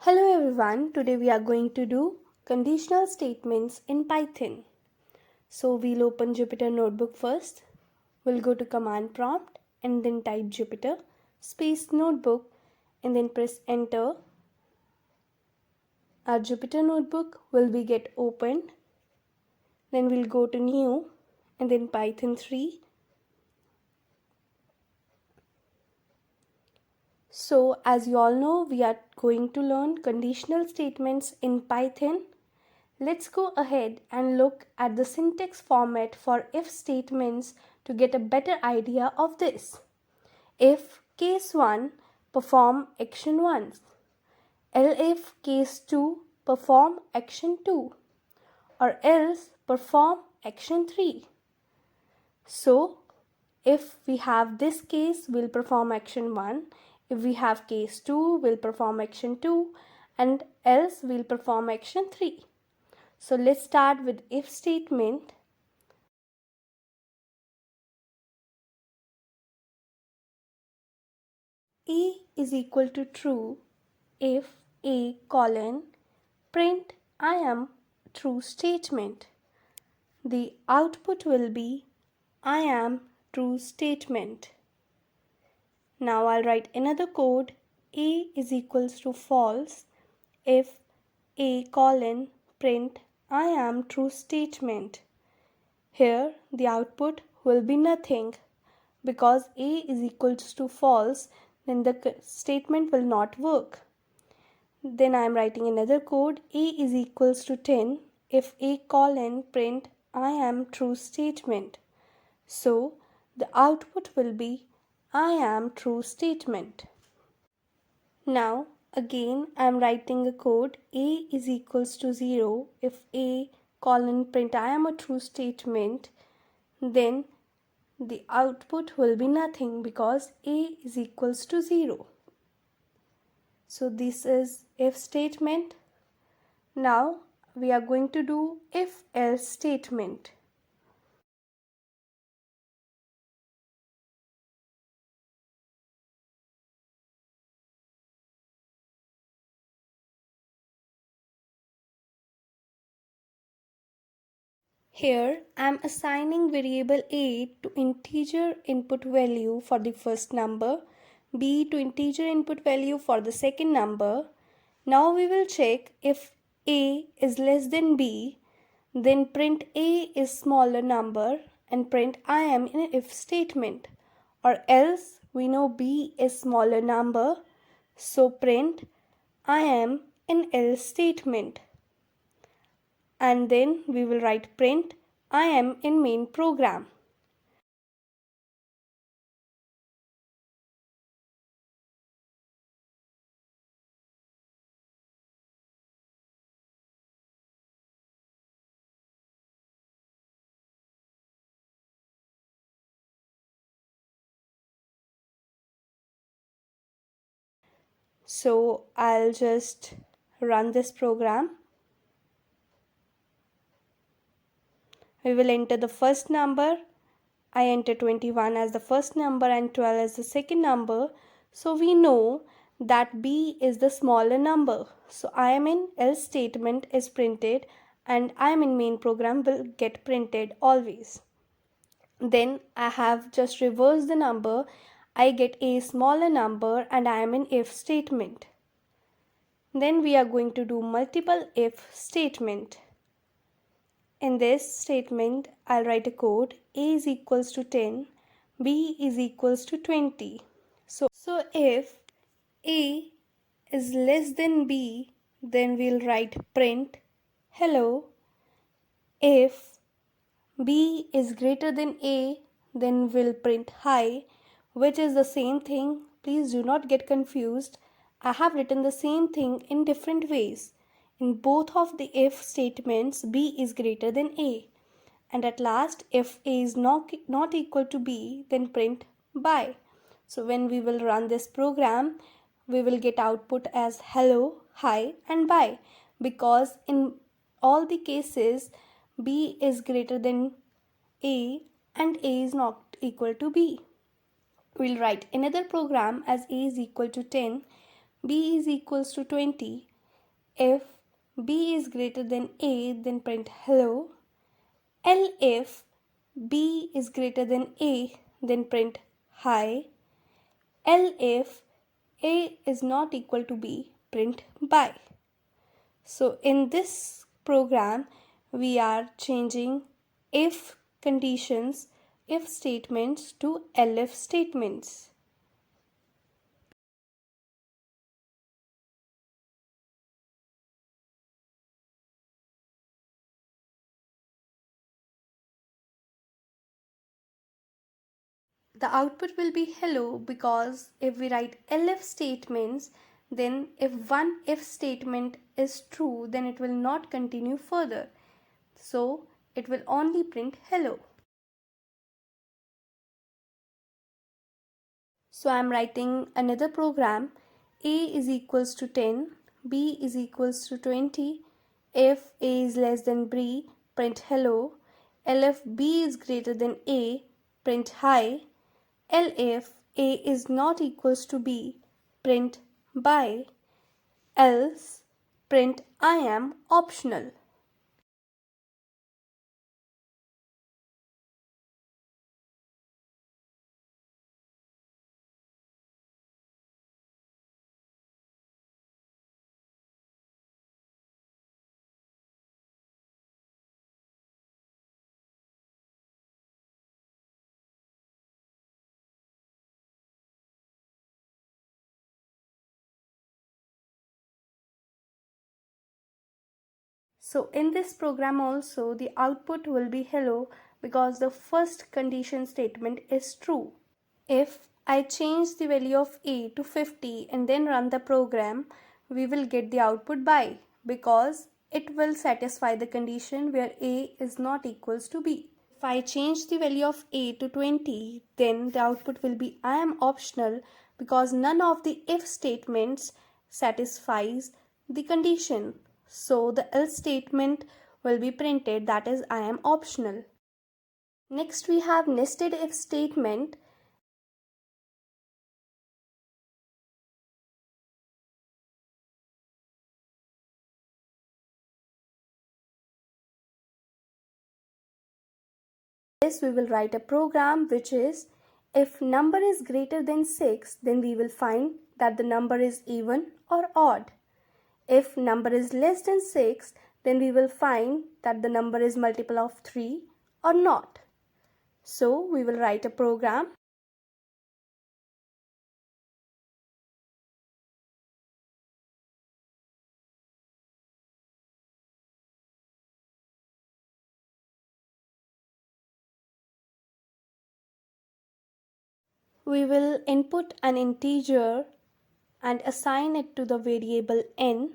Hello everyone, today we are going to do conditional statements in Python. So we'll open Jupyter Notebook first. We'll go to command prompt and then type Jupyter space notebook and then press enter. Our Jupyter Notebook will be get opened. Then we'll go to new and then Python 3. So as you all know, we are going to learn conditional statements in Python. Let's go ahead and look at the syntax format for if statements to get a better idea of this. If case 1, perform action 1. Elif case 2, perform action 2. Or else perform action 3. So if we have this case, we'll perform action 1. If we have case 2, we'll perform action 2. And else we'll perform action 3. So let's start with if statement. A is equal to true if A colon print I am true statement. The output will be I am true statement. Now I'll write another code. A is equals to false if A colon print I am true statement. Here the output will be nothing because A is equals to false, then the statement will not work. Then I am writing another code. A is equals to 10 if A colon print I am true statement. So the output will be I am true statement. Now again I am writing a code. A is equals to 0 if A colon print I am a true statement, then the output will be nothing because A is equals to 0. So this is if statement. Now we are going to do if else statement. Here I am assigning variable A to integer input value for the first number, B to integer input value for the second number. Now we will check if A is less than B, then print A is smaller number and print I am in an if statement. Or else we know B is smaller number, so print I am in else statement. And then we will write print I am in main program. So I'll just run this program. We will enter the first number. I enter 21 as the first number and 12 as the second number. So we know that B is the smaller number. So I am in else statement is printed and I am in main program will get printed always. Then I have just reversed the number. I get a smaller number and I am in if statement. Then we are going to do multiple if statement. In this statement, I'll write a code. A is equals to 10, B is equals to 20. So if A is less than B, then we'll write print hello. If B is greater than A, then we'll print hi, which is the same thing. Please do not get confused. I have written the same thing in different ways. In both of the if statements, B is greater than A. And at last, if A is not equal to B, then print by. So when we will run this program, we will get output as hello, hi and bye, because in all the cases B is greater than A and A is not equal to B. We'll write another program as A is equal to 10, B is equals to 20 If B is greater than A, then print hello. If B is greater than A, then print hi. If A is not equal to B, print bye. So in this program, we are changing if conditions, if statements to elif statements. The output will be hello because if we write elif statements, then if one if statement is true, then it will not continue further. So it will only print hello. So I am writing another program. A is equals to 10, B is equals to 20. If A is less than B, print hello. If B is greater than A, print hi. If A is not equals to B, print bye. Else, print I am optional. So in this program also the output will be hello because the first condition statement is true. If I change the value of A to 50 and then run the program, we will get the output bye because it will satisfy the condition where A is not equals to B. If I change the value of A to 20, then the output will be I am optional because none of the if statements satisfies the condition. So the else statement will be printed, that is I am optional. Next we have nested if statement. This we will write a program which is if number is greater than 6, then we will find that the number is even or odd. If number is less than 6, then we will find that the number is multiple of 3 or not. So we will write a program. We will input an integer and assign it to the variable n.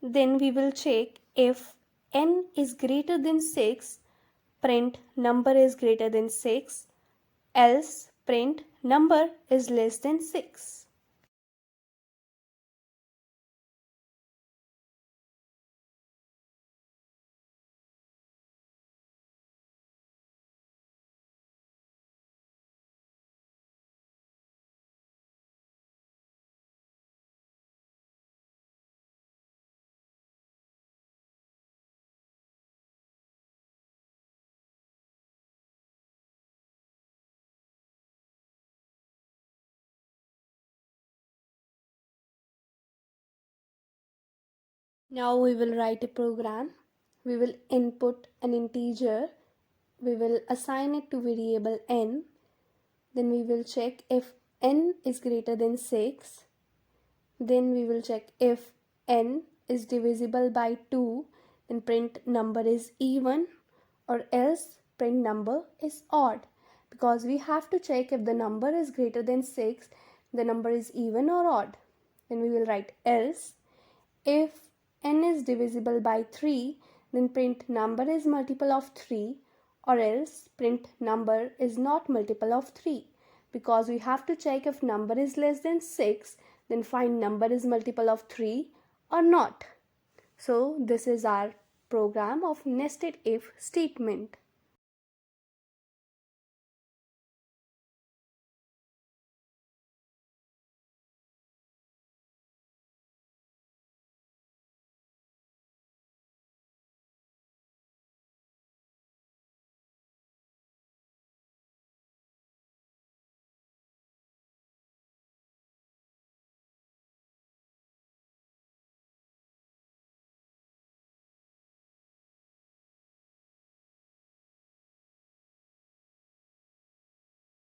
Then we will check if n is greater than 6, print number is greater than 6, else print number is less than 6. Now we will write a program. We will input an integer. We will assign it to variable n. Then we will check if n is greater than 6. Then we will check if n is divisible by 2. Then print number is even, or else print number is odd. Because we have to check if the number is greater than 6, the number is even or odd. Then we will write else. If n is divisible by 3, then print number is multiple of 3, or else print number is not multiple of 3. Because we have to check if number is less than 6, then find number is multiple of 3 or not. So this is our program of nested if statement.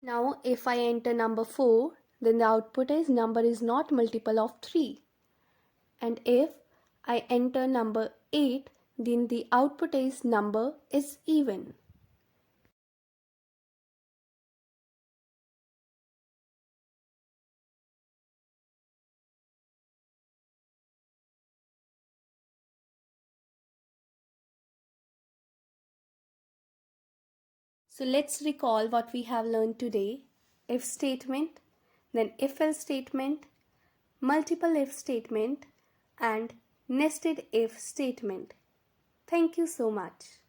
Now if I enter number 4, then the output is number is not multiple of 3. And if I enter number 8, then the output is number is even. So let's recall what we have learned today. If statement, then if-else statement, multiple if statement, and nested if statement. Thank you so much.